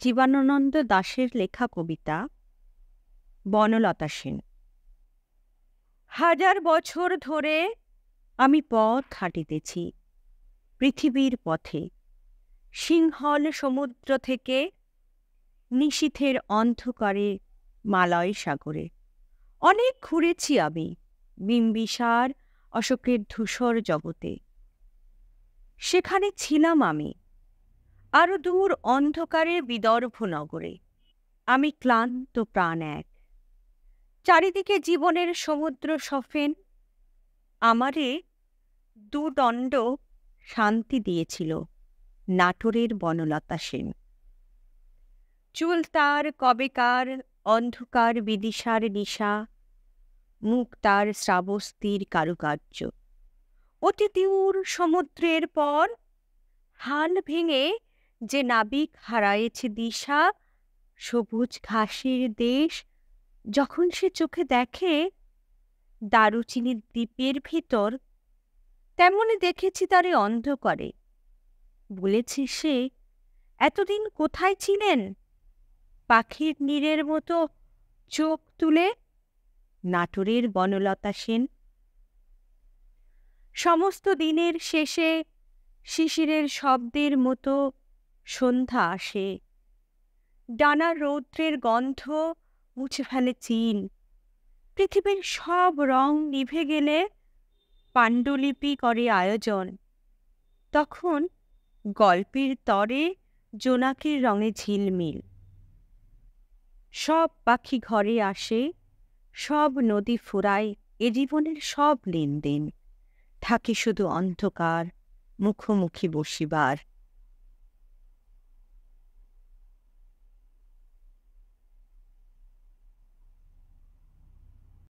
জীবনানন্দ দাশের লেখা কবিতা বনলতা সেন। হাজার বছর ধরে আমি পথ হাঁটিতেছি পৃথিবীর পথে, সিংহল সমুদ্র থেকে নিশীথের অন্ধকারে মালয় সাগরে। অনেক ঘুরেছি আমি বিম্বিসার অশোকের ধূসর জগতে। সেখানে ছিলাম আমি আরো দূর অন্ধকারে বিদর্ভ নগরে। আমি ক্লান্ত প্রাণ এক, চারিদিকে জীবনের সমুদ্র সফেন। আমারে দুদণ্ড শান্তি দিয়েছিল নাটোরের বনলতা সেন। চুল তার কবেকার অন্ধকার বিদিশার নিশা, মুখ তার শ্রাবস্তির কারুকার্য। অতি দূর সমুদ্রের পর হাল ভেঙে যে নাবিক হারায়েছে দিশা, সবুজ ঘাসের দেশ যখন সে চোখে দেখে দারুচিনির দ্বীপের ভিতর, তেমনি দেখেছি তারে অন্ধকারে। বলেছে সে, এতদিন কোথায় ছিলেন? পাখির নীড়ের মতো চোখ তুলে। নাটোরের বনলতা সেন। সমস্ত দিনের শেষে শিশিরের শব্দের মতো সন্ধ্যা আসে। ডানার রৌদ্রের গন্ধ মুছে ফেলে চিল। পৃথিবীর সব রং নিভে গেলে পাণ্ডুলিপি করে আয়োজন। তখন গল্পের তরে জোনাকির রঙে ঝিলমিল। সব পাখি ঘরে আসে, সব নদী ফুরায়, এ জীবনের সব লেনদেন। থাকে শুধু অন্ধকার, মুখোমুখি বসিবার।